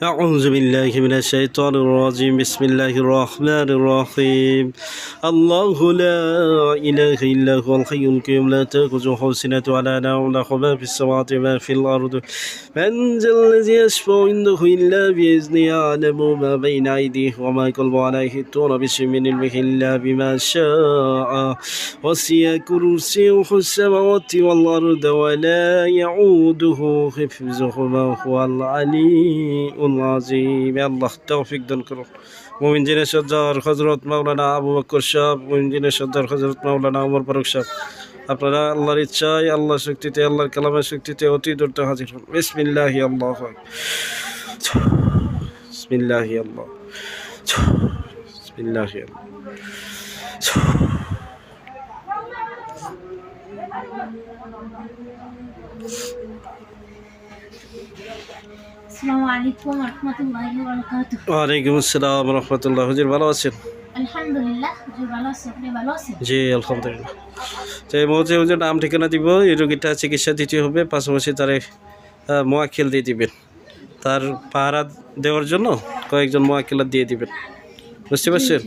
أعوذ بالله من الشيطان الرجيم بسم الله الرحمن الرحيم الله لا إله إلا هو الحي القيوم لا تأخذه سنة ولا نوم له ما في السماوات وما في الأرض من ذا الذي يشفع عنده إلا بإذنه يعلم ما بين أيديهم وما يقلب عليه يحيطون بشيء من علمه إلا بما شاء وسع كرسيه السماوات والأرض ولا يعوده حفظهما وهو العلي العظيم আল্লাহ তৌফিক দান করুন মুমিন জিনের সর্দার হযরত মাওলানা আবু বকর সাহেব মুমিন জিনের সর্দার হযরত মাওলানা ওমর ফারুক সাহেব আপনারা আল্লাহর ইচ্ছায় আল্লাহর শক্তিতে আল্লাহর কালামের শক্তিতে অতি দ্রুত হাজির হন বিসমিল্লাহি আল্লাহু আকবার বিসমিল্লাহি আল্লাহ বিসমিল্লাহি আল্লাহ আসসালামু আলাইকুম ওয়া রাহমাতুল্লাহি ওয়া বারাকাতুহু। ওয়া আলাইকুম আসসালাম ওয়া রাহমাতুল্লাহ। হুজুর ভালো আছেন? আলহামদুলিল্লাহ, হুজুর ভালো আছেন। আপনি ভালো আছেন? জি আলহামদুলিল্লাহ। তো এই মুহূর্তে হুজুর নাম ঠিকানা দিব, এই রোগীটা চিকিৎসা দিতে হবে, পাশাপাশি তার মোয়াক্কেল দিয়ে দিবেন, তার পাহারা দেওয়ার জন্য কয়েকজন মোয়াক্কেলা দিয়ে দিবেন, বুঝতে পারছেন?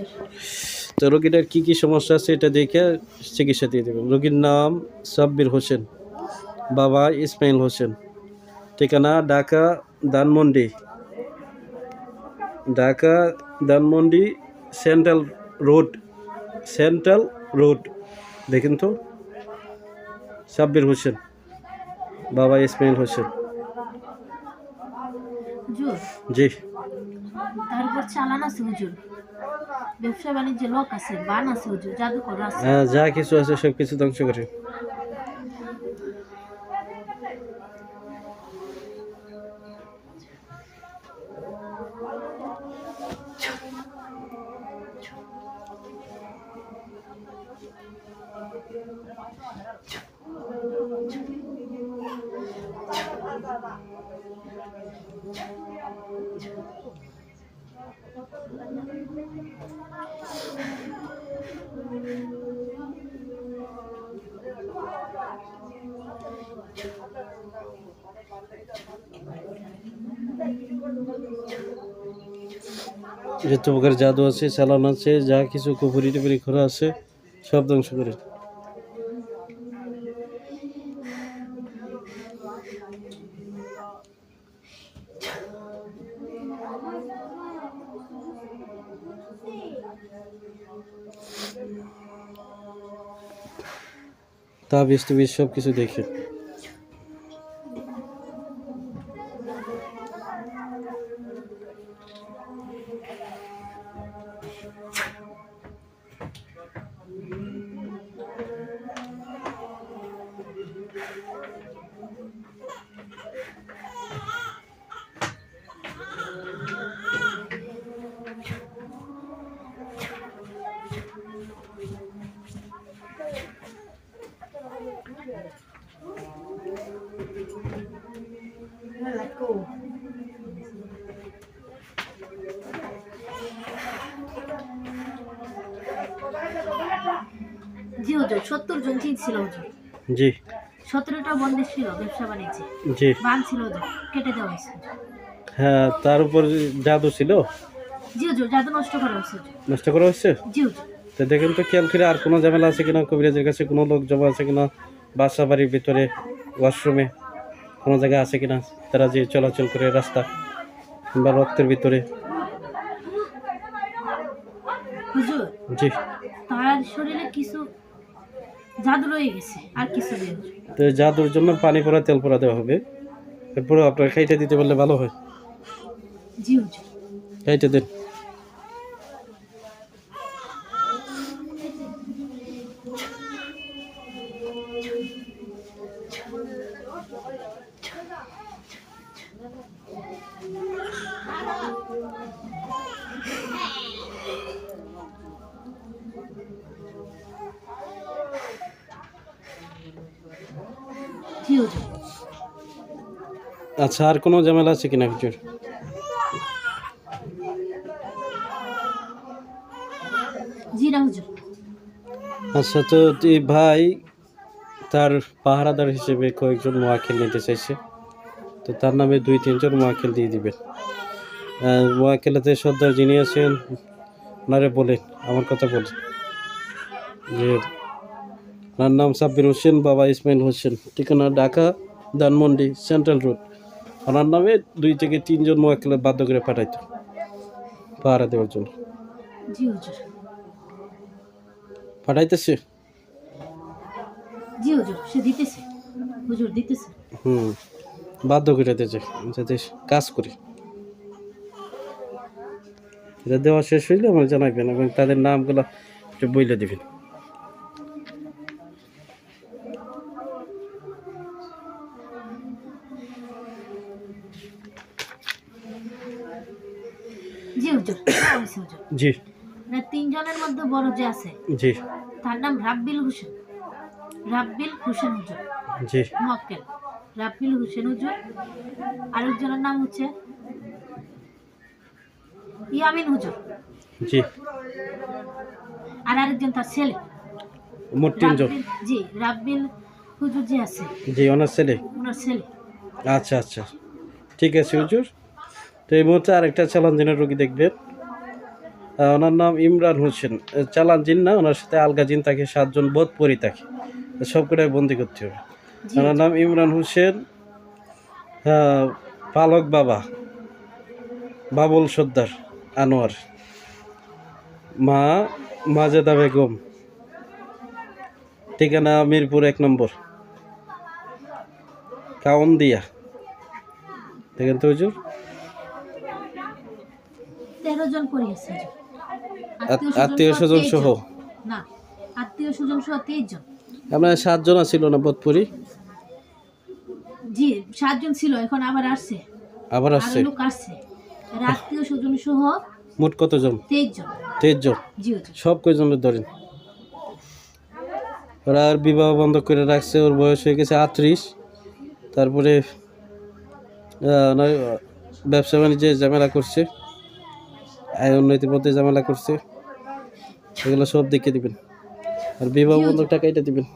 তো রোগীটার কী কী সমস্যা আছে এটা দেখে চিকিৎসা দিয়ে দেবেন। রোগীর নাম সাব্বির হোসেন, বাবা ইসমাইল হোসেন, ঠিকানা ঢাকা ধানমন্ডি সেন্ট্রাল রোড দেখেন তো। সাব্বির হোসেন, বাবা ইসমাইল হোসেন। হুজুর, জি। তার উপর চালান আছে হুজুর, ব্যবসা বাণিজ্য লোক আছে, বান আছে হুজুর, জাদুকর আছে। হ্যাঁ, যা কিছু আছে সব কিছু ধ্বংস করে। যত প্রকার জাদু আছে, চালান আছে, যা কিছু কুপুরি টুপুরি ঘোরা আছে সব ধ্বংস করে। তাবিজ টুবিজ সব কিছু দেখে। জি হুজুর, 70 জন ছিল হুজুর। জি। 17টা বন্ধ ছিল ব্যবসা বাণিজ্য। জি। বান ছিল হুজুর, কেটে দেওয়া হয়েছে। হ্যাঁ, তার উপর জাদু ছিল। জি হুজুর, জাদু নষ্ট করা হয়েছে। নষ্ট করা হয়েছে? জি হুজুর। তো দেখেন তো খেয়াল করে আর কোনো ঝামেলা আছে কিনা, কবিরাজের কাছে কোনো লোক জমা আছে কিনা, বাসা বাড়ির ভিতরে ওয়াশরুমে কোনো জায়গায় আছে কিনা, তারা যে চলাচল করে রাস্তা কিংবা রক্তের ভিতরে। হুজুর, জি। তার শরীরে কিছু জাদু রয়ে গেছে, আর কিছু নেই হুজুর। তো জাদুর জন্য পানি পড়া তেল পড়া দেওয়া হবে, এরপরে আপনার খাইতে দিতে পারলে ভালো হয়। জি হুজুর। খাইতে দেন। জি হুজুর। আচ্ছা, আর কোনো ঝামেলা আছে কিনা হুজুর? জি না হুজুর। আচ্ছা, তো এই ভাই তার পাহারাদার হিসেবে কয়েকজন মোয়াক্কেল নিতে চাইছে, তো তার নামে 2-3 জন মোয়াক্কেল দিয়ে দিবেন। মোয়াক্কেলাতে সর্দার যিনি আছেন ওনারে বলেন, আমার কথা বলেন যে ওনার নাম সাব্বির হোসেন, বাবা ইসমাইল হোসেন, ঠিকানা ঢাকা ধানমন্ডি সেন্ট্রাল রোড। ওনার নামে 2 থেকে 3 জন মোয়াক্কেলা বাধ্য করে পাঠাইতো পাহারা দেওয়ার জন্য। জি হুজুর। পাঠাইতেছে? জি হুজুর, সে দিতেছে, হুজুর দিতেছে। বাধ্য করে দিয়েছে যাতে কাজ করি। এটা দেওয়া শেষ হইলে আমার জানাবেন এবং তাদের নামগুলো একটু বইলে দিবেন। জি হুজুর, হ্যাঁ হয়েছে হুজুর। জি মানে 3 জনের মধ্যে বড় যে আছে জি তার নাম রাব্বিল হোসেন। রাব্বিল হোসেন হুজুর, জি মক্কেল রাব্বিল হোসেন হুজুর। আরেকজনের নাম হচ্ছে ইয়ামিন হুজুর, জি। আর আরেকজন তার ছেলে। মোট 3 জন। জি, রাব্বিল হুজুর যে আছে জি, ওনার ছেলে। ওনার ছেলে। আচ্ছা আচ্ছা, ঠিক আছে হুজুর। তো এই মুহূর্তে আরেকটা চালান জিনের রোগী দেখবেন। ওনার নাম ইমরান হোসেন। চালান জিন না, ওনার সাথে আলগা জিন থাকে, 7 জন বোধ পরি থাকে, সবকটাই বন্দি করতে হবে। ওনার নাম ইমরান হোসেন, পালক বাবা বাবুল সর্দার আনোয়ার, মা মাজেদা বেগম, ঠিকানা মিরপুর 1 নম্বর কাউন্দিয়া। দেখেন তো হুজুর, 13 জন পড়িয়েছে হুজুর। আত্মীয় স্বজন সহ না, আত্মীয় স্বজন সহ 23 জন। আপনার 7 জন ছিল না বোধপুরি? জি, 7 জন ছিল, এখন আবার আসছে, আবার আসছে, আরো লোক আসছে। আত্মীয় স্বজন সহ মোট কতজন? 23 জন। 23 জন। জি হুজুর। সব কয়জনের ধরেন? ওরা আর বিবাহ বন্ধ করে রাখছে, ওর বয়স হয়ে গেছে 38। তারপরে ব্যবসা বাণিজ্যে ঝামেলা করছে, আয় উন্নতির মধ্যে ঝামেলা করছে, এগুলো সব দেখে দিবেন। আর বিবাহ বন্ধক টাকা এটা দিবেন।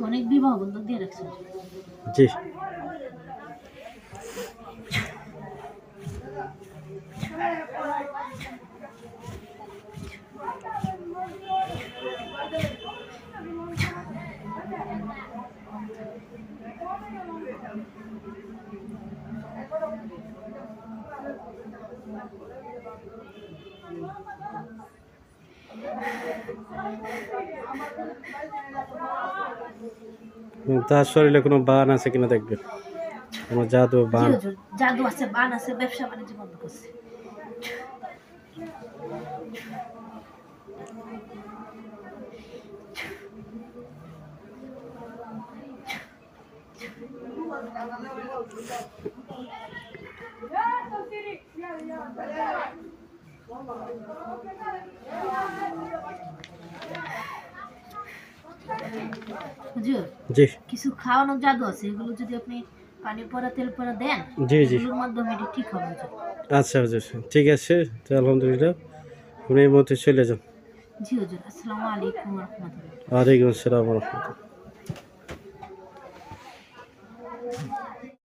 অনেক বিবাহ বন্ধক দিয়ে রাখছে। জি তার শরীরে কোনো বান আছে কিনা দেখবেন, কোনো জাদু বান। জাদু আছে, বান আছে, ব্যবসা বাণিজ্য বন্ধ করছে। হুজুর, জি কিছু খাওয়ানোর জাদু আছে, এগুলো যদি আপনি পানি পড়া তেল পড়া দেন, জি জি, এগুলোর মাধ্যমে এটি ঠিক হবে হুজুর। আচ্ছা হুজুর, ঠিক আছে। তো আলহামদুলিল্লাহ, আপনি এই মুহূর্তে চলে যান। জি হুজুর, আসসালামু আলাইকুম ওয়া রাহমাতুল্লাহ। ওয়ালাইকুম আসসালাম ওয়া রাহমাতুল্লাহ।